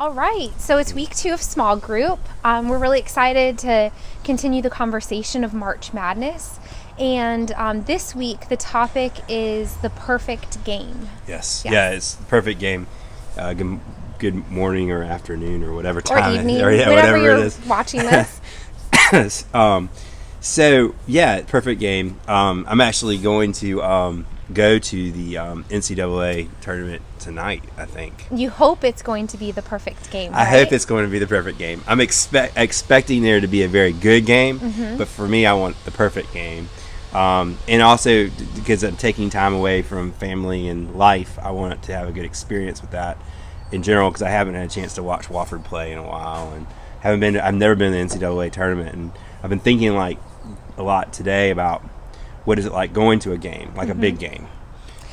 All right, so it's week 2 of small group. We're really excited to continue the conversation of March Madness. And this week, the topic is the perfect game. Yes. Yeah, it's the perfect game. Good morning or afternoon or whatever time. Or evening, whatever whenever you're it is. watching this. Perfect game. I'm actually going to go to the NCAA tournament tonight, I think. You hope it's going to be the perfect game, I right? hope it's going to be the perfect game. I'm expecting there to be a very good game, but for me, I want the perfect game. And also, because I'm taking time away from family and life, I want to have a good experience with that in general, because I haven't had a chance to watch Wofford play in a while, and I've never been to the NCAA tournament, and I've been thinking a lot today about what is it like going to a game, like a big game.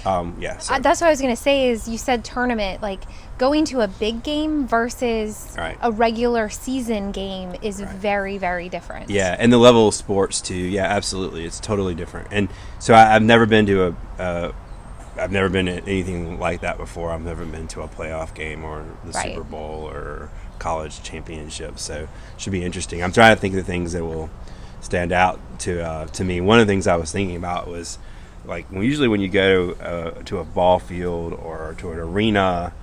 That's what I was going to say is you said tournament, like going to a big game versus a regular season game is very, very different. Yeah, and the level of sports too. Yeah, absolutely. It's totally different. And so I've never been to I've never been to anything like that before. I've never been to a playoff game or the Super Bowl or college championship. So it should be interesting. I'm trying to think of the things that will stand out to me. One of the things I was thinking about was usually when you go to a ball field or to an arena,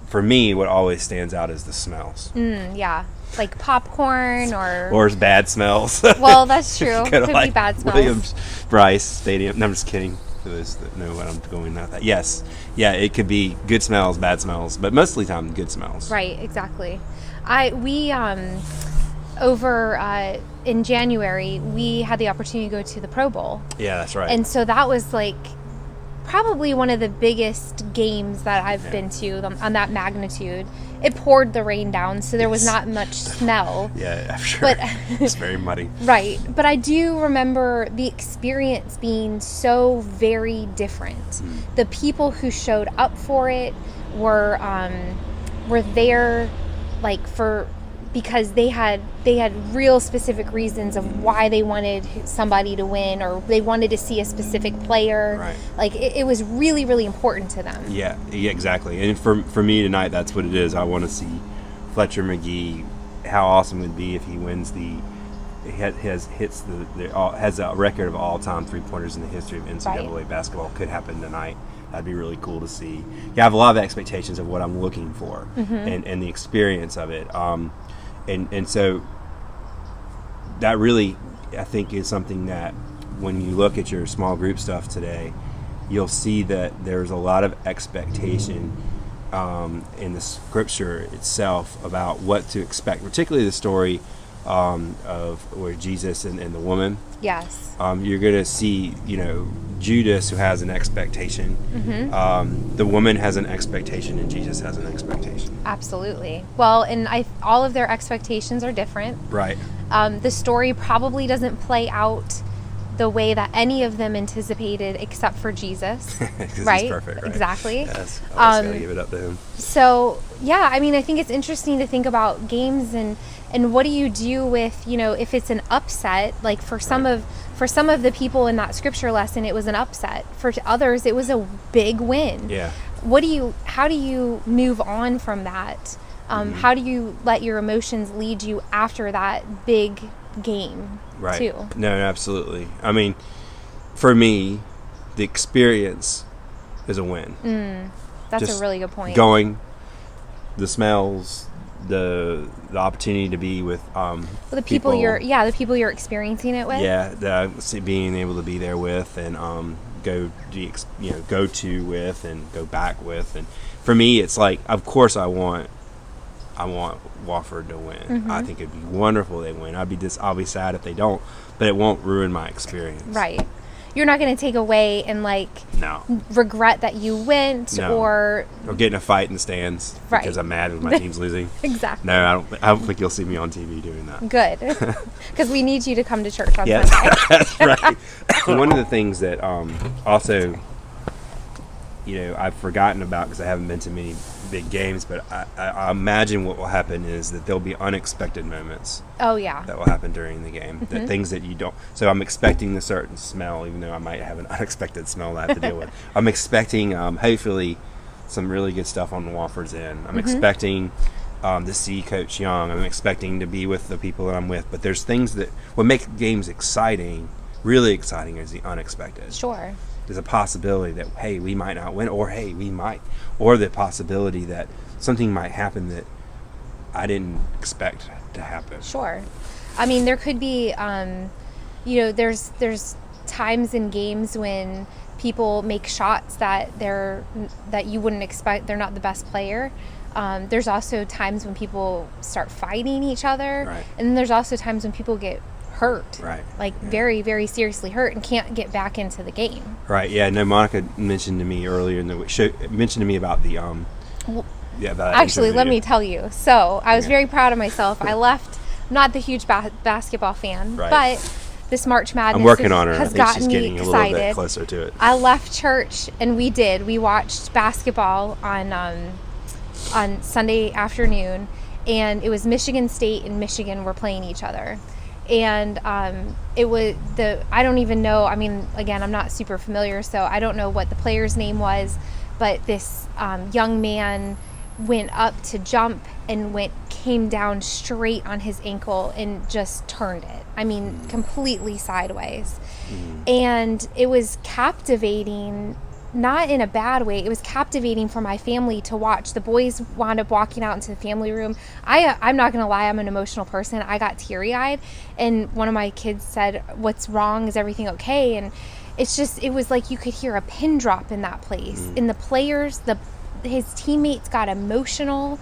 for me, what always stands out is the smells. Yeah, like popcorn or bad smells. Well, that's true. Could be bad smells. Williams-Brice Stadium. No, I'm just kidding. For those that know what I'm going with that. Yes, yeah, it could be good smells, bad smells, but mostly time good smells. Right, exactly. Over in January, we had the opportunity to go to the Pro Bowl. Yeah, that's right. And so that was probably one of the biggest games that I've been to on that magnitude. It poured the rain down, so there was not much smell. Yeah, I'm sure. But it's very muddy. Right. But I do remember the experience being so very different. The people who showed up for it were there because they had real specific reasons of why they wanted somebody to win, or they wanted to see a specific player. Right. It was really, really important to them. Yeah, exactly. And for me tonight, that's what it is. I want to see Fletcher Magee. How awesome it would be if he wins has a record of all-time three-pointers in the history of NCAA basketball. Could happen tonight. That'd be really cool to see. Yeah, I have a lot of expectations of what I'm looking for and the experience of it. And so that really, I think, is something that when you look at your small group stuff today, you'll see that there's a lot of expectation in the scripture itself about what to expect, particularly the story of where Jesus and the woman. Yes. You're going to see, Judas, who has an expectation. The woman has an expectation, and Jesus has an expectation. Absolutely. Well, and all of their expectations are different. Right. The story probably doesn't play out the way that any of them anticipated, except for Jesus. Right? He's perfect, right? Exactly. Yes. I just got to give it up to him. So, yeah, I mean, I think it's interesting to think about games and what do you do with, if it's an upset, like for some of the people in that scripture lesson, it was an upset. For others, it was a big win. Yeah. How do you move on from that? How do you let your emotions lead you after that big game? Right. Too? No, absolutely. I mean, for me, the experience is a win. That's just a really good point. Going, the smells, the opportunity to be with the people you're experiencing it with. Yeah, being able to be there with and go to with and go back with, and for me, it's like, of course, I want Wofford to win. I think it'd be wonderful if they win. I'll be sad if they don't, but it won't ruin my experience. Right. You're not going to take away and regret that you went or get in a fight in the stands because I'm mad when my team's losing. Exactly. No, I don't think you'll see me on TV doing that. Good, because we need you to come to church on Sunday. That's right. One of the things that also, I've forgotten about because I haven't been to many big games, but I imagine what will happen is that there'll be unexpected moments. Oh, yeah. That will happen during the game. That things that you don't. So I'm expecting a certain smell, even though I might have an unexpected smell that I have to deal with. I'm expecting, hopefully, some really good stuff on Wofford's end. I'm expecting to see Coach Young. I'm expecting to be with the people that I'm with. But there's things that what make games exciting, really exciting, is the unexpected. Sure. There's a possibility that, hey, we might not win, or hey, we might, or the possibility that something might happen that I didn't expect to happen. Sure. I mean, there could be, there's times in games when people make shots that you wouldn't expect. They're not the best player. There's also times when people start fighting each other, right. And then there's also times when people get hurt, right? Like very, very seriously hurt and can't get back into the game. Right. Yeah. No. Monica mentioned to me earlier in the show. Mentioned to me about the About actually, let me tell you. So I was very proud of myself. I left. I'm not the huge basketball fan, right. But this March Madness I'm working on her. has I think gotten she's me getting excited. A little bit closer to it. I left church and we watched basketball on Sunday afternoon, and it was Michigan State and Michigan were playing each other. And it was I don't even know. I mean, again, I'm not super familiar, so I don't know what the player's name was, but this young man went up to jump and came down straight on his ankle and just turned it. I mean, completely sideways. And it was captivating, not in a bad way. It was captivating for my family to watch. The boys wound up walking out into the family room. I'm not going to lie, I'm an emotional person. I got teary-eyed, and one of my kids said, "What's wrong? Is everything okay?" And it was like you could hear a pin drop in that place. And the players, his teammates got emotional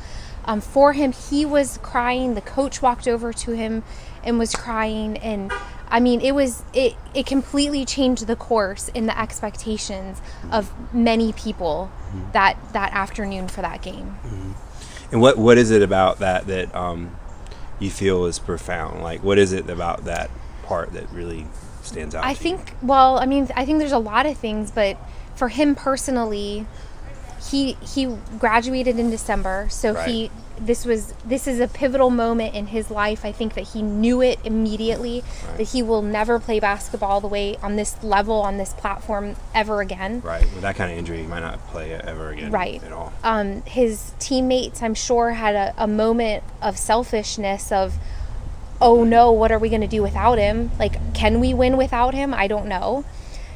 for him. He was crying. The coach walked over to him and was crying. And I mean, it completely changed the course in the expectations of many people that afternoon for that game. And what is it about that you feel is profound? Like, what is it about that part that really stands out? I think there's a lot of things, but for him personally, he graduated in December, so right. This is a pivotal moment in his life. I think that he knew it immediately, right. That he will never play basketball the way on this level, on this platform ever again. Right. With that kind of injury, he might not play ever again. Right. At all. His teammates, I'm sure, had a moment of selfishness of, oh no, what are we going to do without him? Like, can we win without him? I don't know.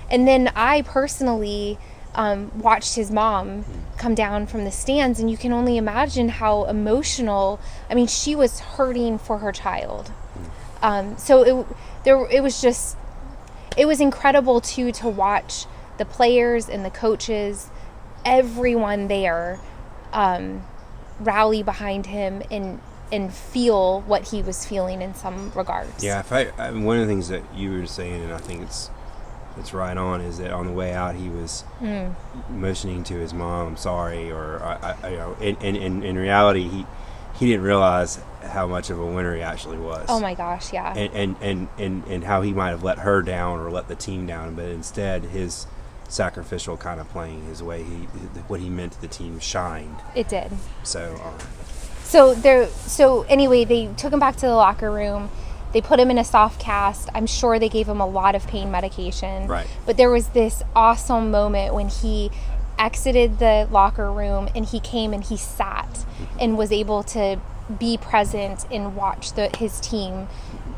And then I personally watched his mom come down from the stands, and you can only imagine how emotional. I mean, she was hurting for her child. So it was incredible too to watch the players and the coaches, everyone there, rally behind him and feel what he was feeling in some regards. Yeah, one of the things that you were saying, and I think it's right on, is that on the way out he was motioning to his mom, "I'm sorry," or in reality he didn't realize how much of a winner he actually was. Oh my gosh, yeah. And how he might have let her down or let the team down, but instead his sacrificial kind of playing, his way, what he meant to the team shined. It did. So anyway, they took him back to the locker room. They put him in a soft cast. I'm sure they gave him a lot of pain medication. Right. But there was this awesome moment when he exited the locker room and he came and he sat and was able to be present and watch his team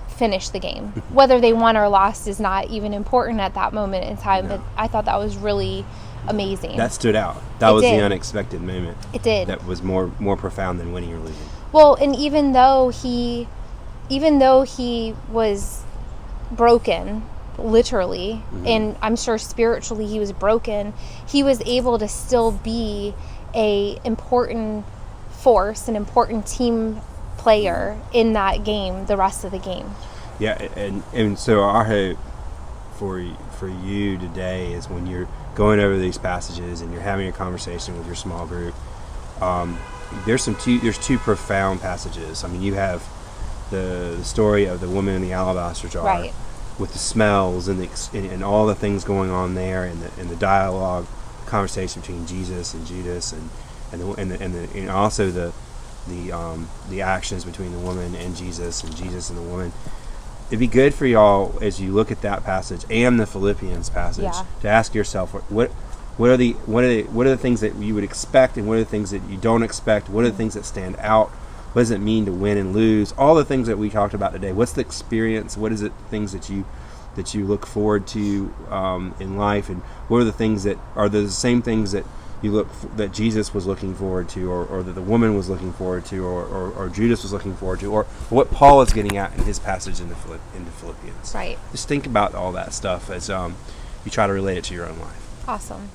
finish the game. Whether they won or lost is not even important at that moment in time, but I thought that was really amazing. That stood out. That was the unexpected moment. It did. That was more profound than winning or losing. Well, and even though he was broken, literally, and I'm sure spiritually he was broken, he was able to still be a important force, an important team player in that game, the rest of the game. Yeah, and so our hope for you today is when you're going over these passages and you're having a conversation with your small group, there's two profound passages. I mean, you have the story of the woman in the alabaster jar, right, with the smells and all the things going on there, and the dialogue, conversation between Jesus and Judas, and also the actions between the woman and Jesus and the woman. It'd be good for y'all as you look at that passage and the Philippians passage to ask yourself, What are the things that you would expect, and what are the things that you don't expect? What are the things that stand out? What does it mean to win and lose? All the things that we talked about today. What's the experience? What is it? Things that you look forward to in life, and what are the things that are the same things that that Jesus was looking forward to, or that the woman was looking forward to, or Judas was looking forward to, or what Paul is getting at in his passage in the Philippians. Right. Just think about all that stuff as you try to relate it to your own life. Awesome.